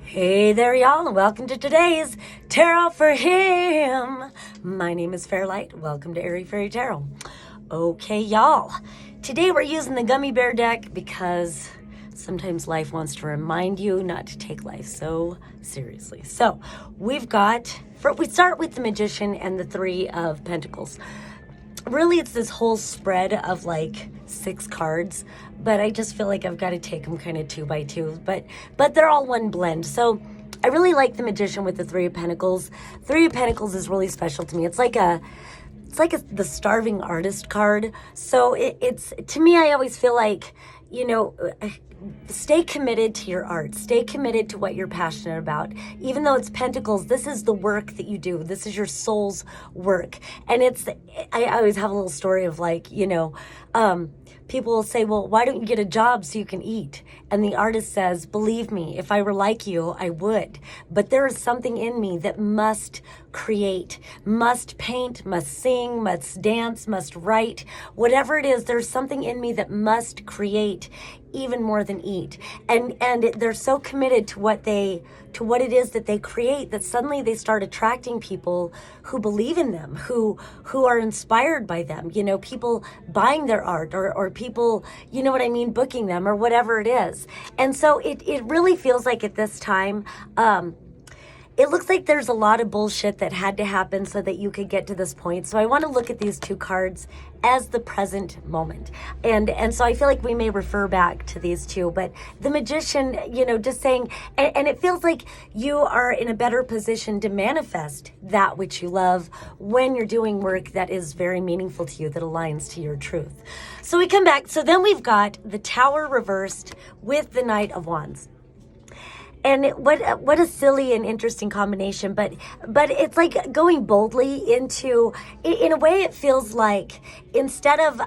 Hey there, y'all, and welcome to today's Tarot for Him. My name is Fairlight. Welcome to Airy Fairy Tarot. Okay, y'all. Today we're using the Gummy Bear deck because sometimes life wants to remind you not to take life so seriously. So we start with the Magician and the Three of Pentacles. Really, it's this whole spread of like 6 cards, but I just feel like I've got to take them kind of 2 by 2, but they're all one blend. So I really like the Magician with the Three of Pentacles. Three of Pentacles is really special to me. It's like the starving artist card. So it's to me, I always feel like, stay committed to your art. Stay committed to what you're passionate about. Even though it's pentacles, this is the work that you do. This is your soul's work. And I always have a little story of people will say, well, why don't you get a job so you can eat? And the artist says, believe me, if I were like you, I would. But there is something in me that must create, must paint, must sing, must dance, must write. Whatever it is, there's something in me that must create even more than eat. And they're so committed to what it is that they create that suddenly they start attracting people who believe in them, who are inspired by them, people buying their art or people, booking them or whatever it is. And so it really feels like at this time, it looks like there's a lot of bullshit that had to happen so that you could get to this point. So I want to look at these 2 cards as the present moment. And so I feel like we may refer back to these 2, but the Magician, just saying, and it feels like you are in a better position to manifest that which you love when you're doing work that is very meaningful to you, that aligns to your truth. So we come back. So then we've got the Tower reversed with the Knight of Wands. And what a silly and interesting combination, but it's like going boldly into, in a way it feels like instead of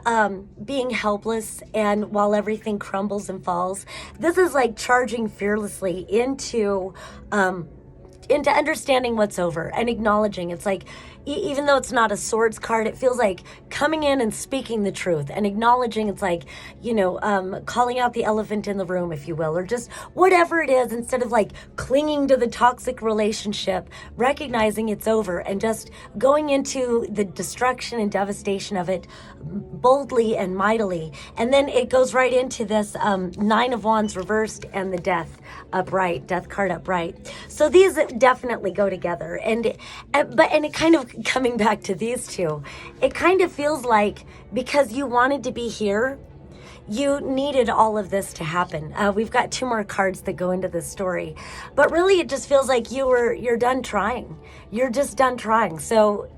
being helpless and while everything crumbles and falls, this is like charging fearlessly into understanding what's over and acknowledging. It's like, even though it's not a swords card, it feels like coming in and speaking the truth and acknowledging. It's like, calling out the elephant in the room, if you will, or just whatever it is, instead of like clinging to the toxic relationship, recognizing it's over and just going into the destruction and devastation of it boldly and mightily. And then it goes right into this Nine of Wands reversed and the Death card upright. So these definitely go together. And it kind of, coming back to these 2, it kind of feels like because you wanted to be here, you needed all of this to happen. We've got 2 more cards that go into this story, but really it just feels like you're done trying. You're just done trying. So,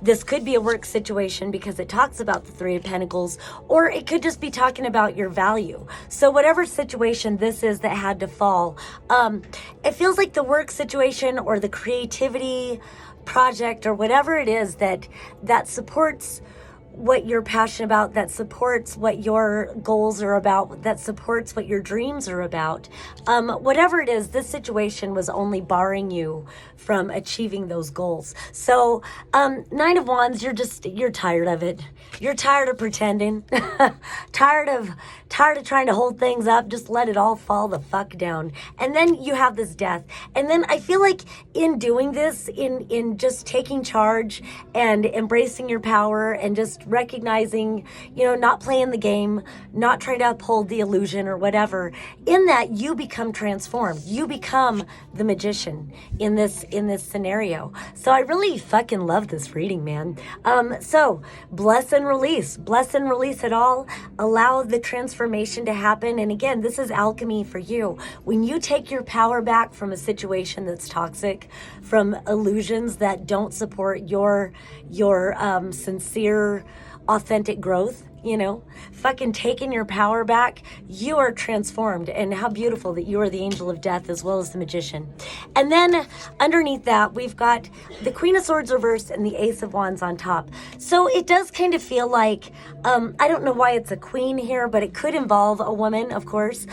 this could be a work situation because it talks about the Three of Pentacles, or it could just be talking about your value. So whatever situation this is that had to fall, it feels like the work situation or the creativity project or whatever it is that supports what you're passionate about, that supports what your goals are about, that supports what your dreams are about. Whatever it is, this situation was only barring you from achieving those goals. So, Nine of Wands, you're tired of it. You're tired of pretending, tired of trying to hold things up. Just let it all fall the fuck down. And then you have this Death. And then I feel like in doing this, in just taking charge and embracing your power and just recognizing, not playing the game, not trying to uphold the illusion or whatever, in that you become transformed. You become the Magician in this scenario. So I really fucking love this reading, man. So bless and release it all. Allow the transformation to happen. And again, this is alchemy for you. When you take your power back from a situation that's toxic, from illusions that don't support your sincere, authentic growth, fucking taking your power back, you are transformed. And how beautiful that you are the Angel of Death as well as the Magician. And then underneath that, we've got the Queen of Swords reversed and the Ace of Wands on top. So it does kind of feel like, I don't know why it's a queen here, but it could involve a woman, of course,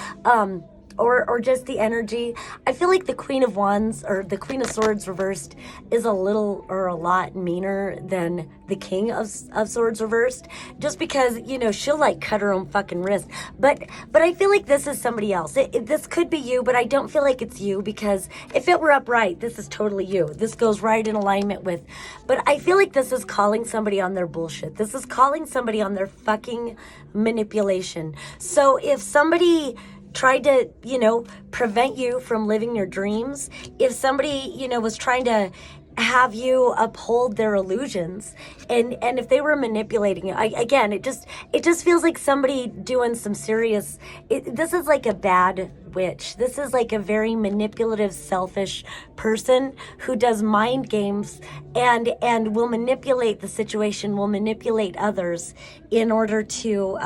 or just the energy. I feel like the Queen of Wands or the Queen of Swords reversed is a little or a lot meaner than the King of Swords reversed, just because, you know, she'll like cut her own fucking wrist. But I feel like this is somebody else. This could be you, but I don't feel like it's you, because if it were upright, this is totally you. This goes right in alignment with, but I feel like this is calling somebody on their bullshit. This is calling somebody on their fucking manipulation. So if somebody tried to, you know, prevent you from living your dreams, if somebody, you know, was trying to have you uphold their illusions, and if they were manipulating you, again, it just feels like somebody doing some serious, this is like a bad witch. This is like a very manipulative, selfish person who does mind games and will manipulate the situation, will manipulate others in order to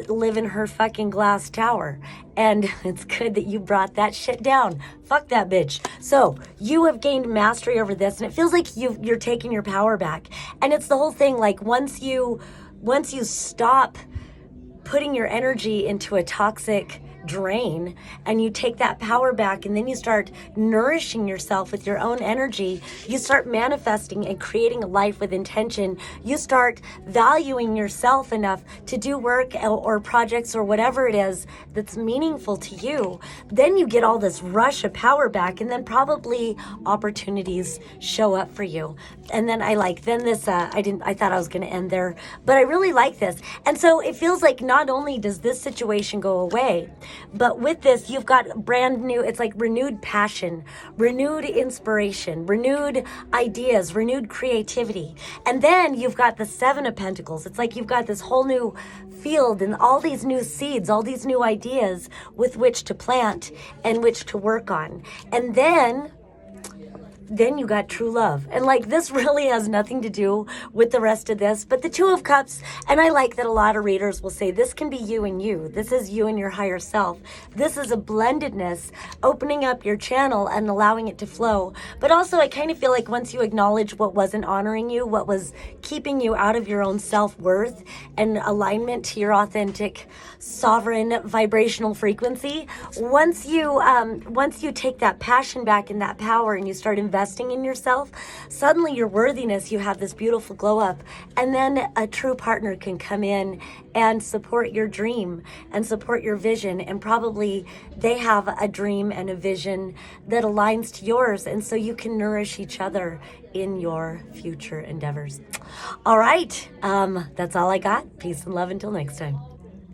live in her fucking glass tower. And it's good that you brought that shit down. Fuck that bitch. So you have gained mastery over this, and it feels like you're taking your power back. And it's the whole thing, like once you stop putting your energy into a toxic drain and you take that power back, and then you start nourishing yourself with your own energy, you start manifesting and creating a life with intention. You start valuing yourself enough to do work or projects or whatever it is that's meaningful to you. Then you get all this rush of power back, and then probably opportunities show up for you. And then I thought I was going to end there, but I really like this. And so it feels like not only does this situation go away, but with this, you've got brand new, it's like renewed passion, renewed inspiration, renewed ideas, renewed creativity. And then you've got the Seven of Pentacles. It's like you've got this whole new field and all these new seeds, all these new ideas with which to plant and which to work on. And then you got true love. And like, this really has nothing to do with the rest of this, but the Two of Cups, and I like that a lot of readers will say this can be you and you. This is you and your higher self. This is a blendedness, opening up your channel and allowing it to flow. But also, I kind of feel like once you acknowledge what wasn't honoring you, what was keeping you out of your own self-worth and alignment to your authentic, sovereign vibrational frequency, once you take that passion back and that power, and you start investing in yourself, suddenly your worthiness, you have this beautiful glow up, and then a true partner can come in and support your dream and support your vision, and probably they have a dream and a vision that aligns to yours, and so you can nourish each other in your future endeavors. All right, that's all I got. Peace and love until next time.